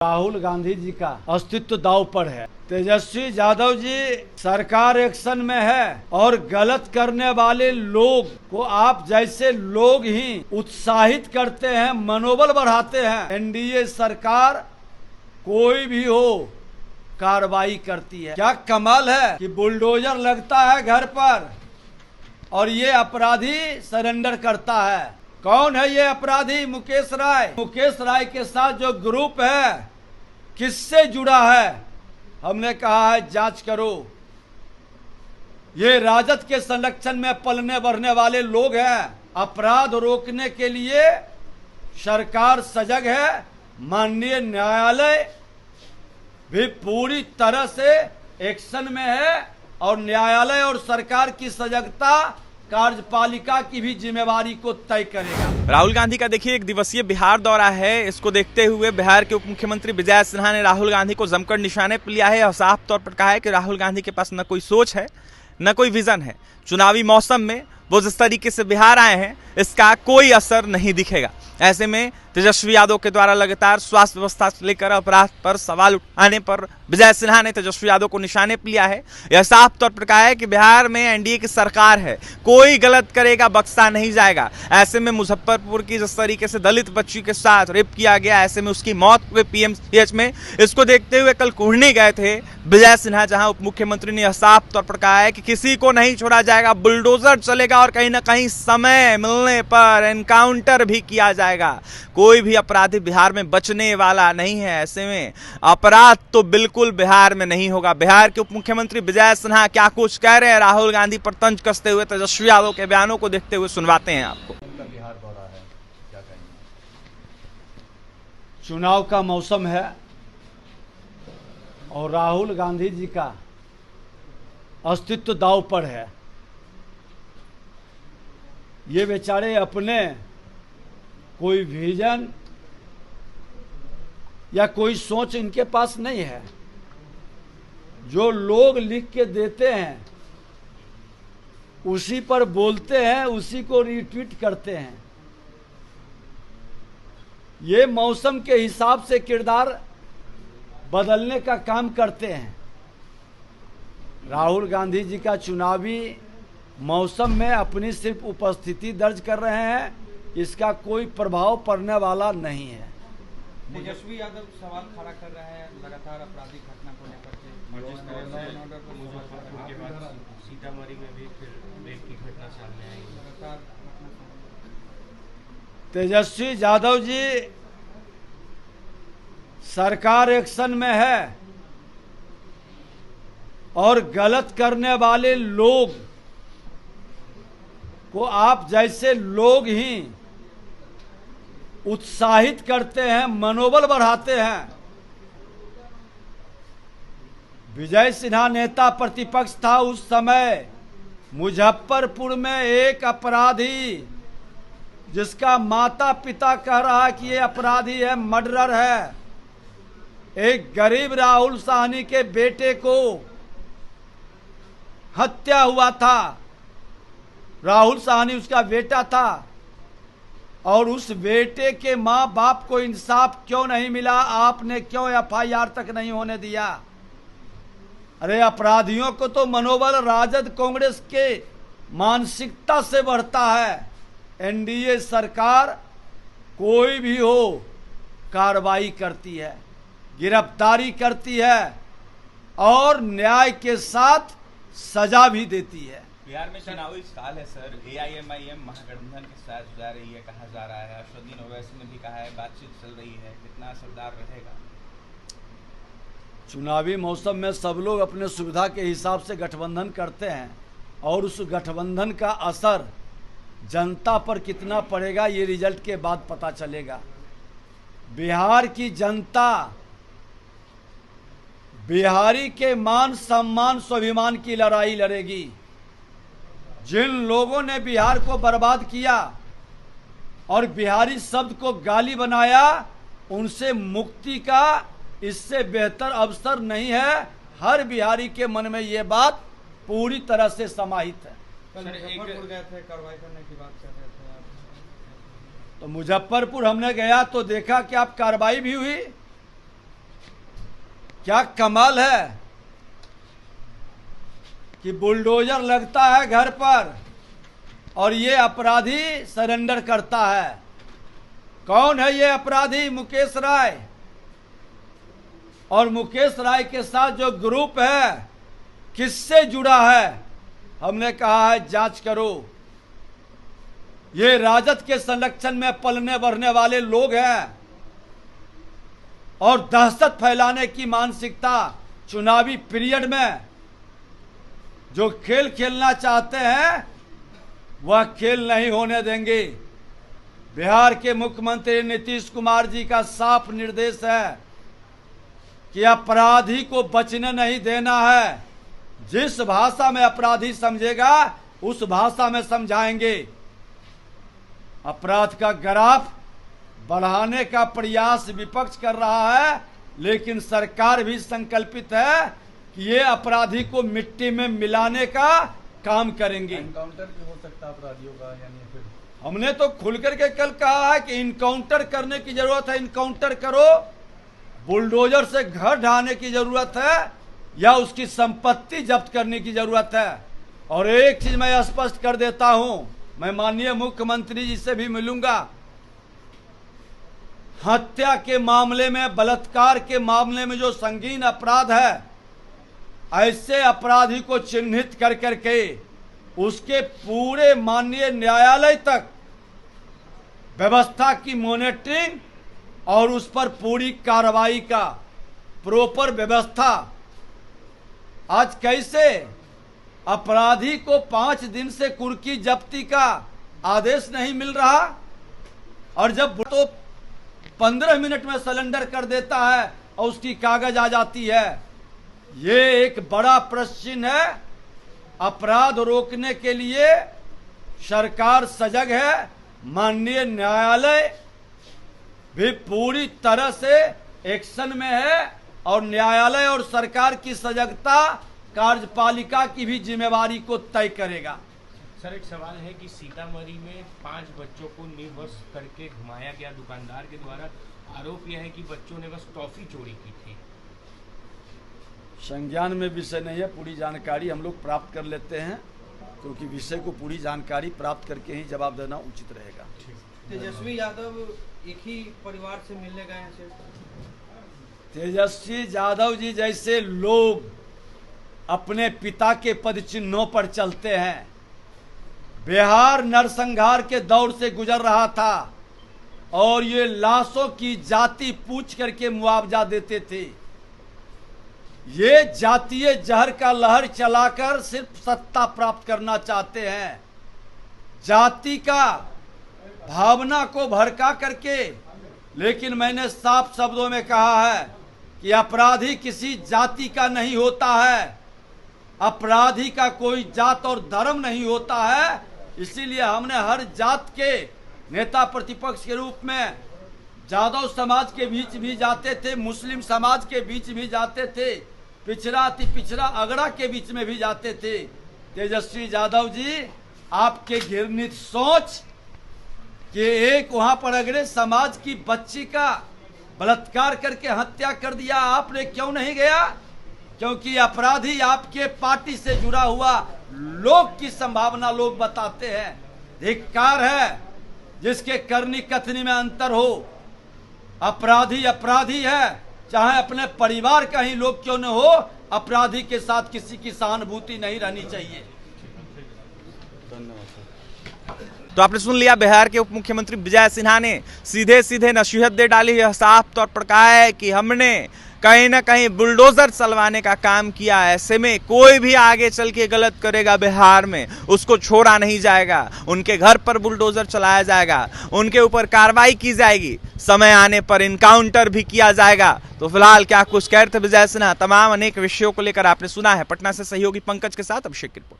राहुल गांधी जी का अस्तित्व दांव पर है। तेजस्वी यादव जी सरकार एक्शन में है और गलत करने वाले लोग को आप जैसे लोग ही उत्साहित करते हैं, मनोबल बढ़ाते हैं। एनडीए सरकार कोई भी हो कार्रवाई करती है। क्या कमाल है कि बुलडोजर लगता है घर पर और ये अपराधी सरेंडर करता है। कौन है ये अपराधी? मुकेश राय। मुकेश राय के साथ जो ग्रुप है किससे जुड़ा है? हमने कहा है जांच करो। ये राजद के संरक्षण में पलने बढ़ने वाले लोग हैं। अपराध रोकने के लिए सरकार सजग है। माननीय न्यायालय भी पूरी तरह से एक्शन में है और न्यायालय और सरकार की सजगता कार्यपालिका की भी जिम्मेवारी को तय करेगा। राहुल गांधी का देखिए एक दिवसीय बिहार दौरा है। इसको देखते हुए बिहार के उप मुख्यमंत्री विजय सिन्हा ने राहुल गांधी को जमकर निशाने पर लिया है और साफ तौर पर कहा है कि राहुल गांधी के पास न कोई सोच है न कोई विजन है। चुनावी मौसम में वो जिस तरीके से बिहार आए हैं इसका कोई असर नहीं दिखेगा। ऐसे में तेजस्वी यादव के द्वारा लगातार स्वास्थ्य व्यवस्था से लेकर अपराध पर सवाल उठाने पर विजय सिन्हा ने तेजस्वी यादव को निशाने पर लिया है। यह साफ तौर पर कहा है कि बिहार में एनडीए की सरकार है, कोई गलत करेगा बख्शा नहीं जाएगा। ऐसे में मुजफ्फरपुर की जिस तरीके से दलित बच्ची के साथ रेप किया गया, ऐसे में उसकी मौत हुई पीएमसीएच में, इसको देखते हुए कल कुढ़नी गए थे विजय सिन्हा, जहां उप मुख्यमंत्री ने साफ तौर पर कहा है कि किसी को नहीं छोड़ा जाएगा, बुलडोजर चलेगा और कहीं ना कहीं समय मिलने पर एनकाउंटर भी किया जाएगा। कोई भी अपराधी बिहार में बचने वाला नहीं है। ऐसे में अपराध तो बिल्कुल बिहार में नहीं होगा। बिहार के उप मुख्यमंत्री विजय सिन्हा क्या कुछ कह रहे हैं राहुल गांधी पर तंज कसते हुए, तेजस्वी यादव के बयानों को देखते हुए सुनवाते हैं आपको। बिहार दौरा है, क्या कहेंगे? चुनाव का मौसम है और राहुल गांधी जी का अस्तित्व दांव पर है। ये बेचारे अपने कोई विजन या कोई सोच इनके पास नहीं है। जो लोग लिख के देते हैं उसी पर बोलते हैं, उसी को रिट्वीट करते हैं। ये मौसम के हिसाब से किरदार बदलने का काम करते हैं। राहुल गांधी जी का चुनावी मौसम में अपनी सिर्फ उपस्थिति दर्ज कर रहे हैं, इसका कोई प्रभाव पड़ने वाला नहीं है। तेजस्वी यादव सवाल खड़ा कर रहे हैं लगातार आपराधिक घटना को लेकर के। मुजफ्फरपुर के बाद सीतामढ़ी में भी फिर रेप की घटना सामने आई। लगातार तेजस्वी यादव जी सरकार एक्शन में है और गलत करने वाले लोग को आप जैसे लोग ही उत्साहित करते हैं, मनोबल बढ़ाते हैं। विजय सिन्हा नेता प्रतिपक्ष था उस समय। मुजफ्फरपुर में एक अपराधी जिसका माता पिता कह रहा है कि ये अपराधी है, मर्डरर है, एक गरीब राहुल साहनी के बेटे को हत्या हुआ था। राहुल साहनी उसका बेटा था और उस बेटे के माँ बाप को इंसाफ क्यों नहीं मिला? आपने क्यों एफआईआर तक नहीं होने दिया? अरे अपराधियों को तो मनोबल राजद कांग्रेस के मानसिकता से बढ़ता है। एनडीए सरकार कोई भी हो कार्रवाई करती है, गिरफ्तारी करती है और न्याय के साथ सजा भी देती है। बिहार में चुनावी साल है सर, एआईएमआईएम महागठबंधन के साथ जा रही है, कहा जा रहा है। असदुद्दीन ओवैसी ने भी कहा है बातचीत चल रही है, कितना असरदार रहेगा? चुनावी मौसम में सब लोग अपने सुविधा के हिसाब से गठबंधन करते हैं और उस गठबंधन का असर जनता पर कितना पड़ेगा ये रिजल्ट के बाद पता चलेगा। बिहार की जनता बिहारी के मान सम्मान स्वाभिमान की लड़ाई लड़ेगी। जिन लोगों ने बिहार को बर्बाद किया और बिहारी शब्द को गाली बनाया, उनसे मुक्ति का इससे बेहतर अवसर नहीं है। हर बिहारी के मन में ये बात पूरी तरह से समाहित है। मुजफ्फरपुर गए थे, कार्रवाई करने की बात कर रहे थे आप। तो मुजफ्फरपुर हमने गया तो देखा कि आप कार्रवाई भी हुई क्या कमाल है कि बुलडोजर लगता है घर पर और ये अपराधी सरेंडर करता है। कौन है ये अपराधी? मुकेश राय। और मुकेश राय के साथ जो ग्रुप है किससे जुड़ा है? हमने कहा है जांच करो। ये राजद के संरक्षण में पलने बढ़ने वाले लोग हैं और दहशत फैलाने की मानसिकता चुनावी पीरियड में जो खेल खेलना चाहते हैं वह खेल नहीं होने देंगे। बिहार के मुख्यमंत्री नीतीश कुमार जी का साफ निर्देश है कि अपराधी को बचने नहीं देना है। जिस भाषा में अपराधी समझेगा उस भाषा में समझाएंगे। अपराध का ग्राफ बढ़ाने का प्रयास विपक्ष कर रहा है, लेकिन सरकार भी संकल्पित है कि ये अपराधी को मिट्टी में मिलाने का काम करेंगे। एनकाउंटर भी हो सकता है अपराधियों का, यानी फिर हमने तो खुल करके कल कहा है कि इनकाउंटर करने की जरूरत है। इनकाउंटर करो। बुलडोजर से घर ढहाने की जरूरत है या उसकी संपत्ति जब्त करने की जरूरत है। और एक चीज मैं स्पष्ट कर देता हूं, मैं माननीय मुख्यमंत्री जी से भी मिलूंगा। हत्या के मामले में, बलात्कार के मामले में जो संगीन अपराध है, ऐसे अपराधी को चिन्हित कर करके उसके पूरे माननीय न्यायालय तक व्यवस्था की मॉनिटरिंग और उस पर पूरी कार्रवाई का प्रॉपर व्यवस्था। आज कैसे अपराधी को 5 दिन से कुर्की जब्ती का आदेश नहीं मिल रहा और जब तो 15 मिनट में सरेंडर कर देता है और उसकी कागज आ जाती है। ये एक बड़ा प्रश्न है। अपराध रोकने के लिए सरकार सजग है। माननीय न्यायालय भी पूरी तरह से एक्शन में है और न्यायालय और सरकार की सजगता कार्यपालिका की भी जिम्मेवारी को तय करेगा। सर, एक सवाल है कि सीतामढ़ी में 5 बच्चों को निर्वश करके घुमाया गया दुकानदार के द्वारा। आरोप यह है कि बच्चों ने बस टॉफी चोरी की थी। संज्ञान में विषय नहीं है, पूरी जानकारी हम लोग प्राप्त कर लेते हैं, क्योंकि विषय को पूरी जानकारी प्राप्त करके ही जवाब देना उचित रहेगा। तेजस्वी यादव एक ही परिवार से मिलने गए हैं सिर्फ। तेजस्वी यादव जी जैसे लोग अपने पिता के पद चिन्हों पर चलते हैं। बिहार नरसंहार के दौर से गुजर रहा था और ये लाशों की जाति पूछ करके मुआवजा देते थे। ये जातीय जहर का लहर चलाकर सिर्फ सत्ता प्राप्त करना चाहते हैं। जाति का भावना को भड़का करके। लेकिन मैंने साफ शब्दों में कहा है कि अपराधी किसी जाति का नहीं होता है, अपराधी का कोई जात और धर्म नहीं होता है। इसीलिए हमने हर जात के नेता प्रतिपक्ष के रूप में यादव समाज के बीच भी जाते थे, मुस्लिम समाज के बीच भी जाते थे, पिछड़ा अति पिछड़ा अगड़ा के बीच में भी जाते थे। तेजस्वी यादव जी, आपके घृणित सोच कि एक वहां पर अगड़े समाज की बच्ची का बलात्कार करके हत्या कर दिया, आपने क्यों नहीं गया? क्योंकि अपराधी आपके पार्टी से जुड़ा हुआ लोग की संभावना लोग बताते हैं। धिक्कार है जिसके करनी कथनी में अंतर हो। अपराधी अपराधी है, चाहे अपने परिवार का ही लोग क्यों न हो। अपराधी के साथ किसी की सहानुभूति नहीं रहनी चाहिए। तो आपने सुन लिया, बिहार के उप मुख्यमंत्री विजय सिन्हा ने सीधे सीधे नसीहत दे डाली है। साफ तौर पर कहा है कि हमने कहीं ना कहीं बुलडोजर चलवाने का काम किया। ऐसे में कोई भी आगे चल के गलत करेगा बिहार में, उसको छोड़ा नहीं जाएगा। उनके घर पर बुलडोजर चलाया जाएगा, उनके ऊपर कार्रवाई की जाएगी, समय आने पर इनकाउंटर भी किया जाएगा। तो फिलहाल क्या कुछ कह रहे थे विजय सिन्हा, तमाम अनेक विषयों को लेकर आपने सुना है। पटना से सहयोगी पंकज के साथ अभिषेक की रिपोर्ट।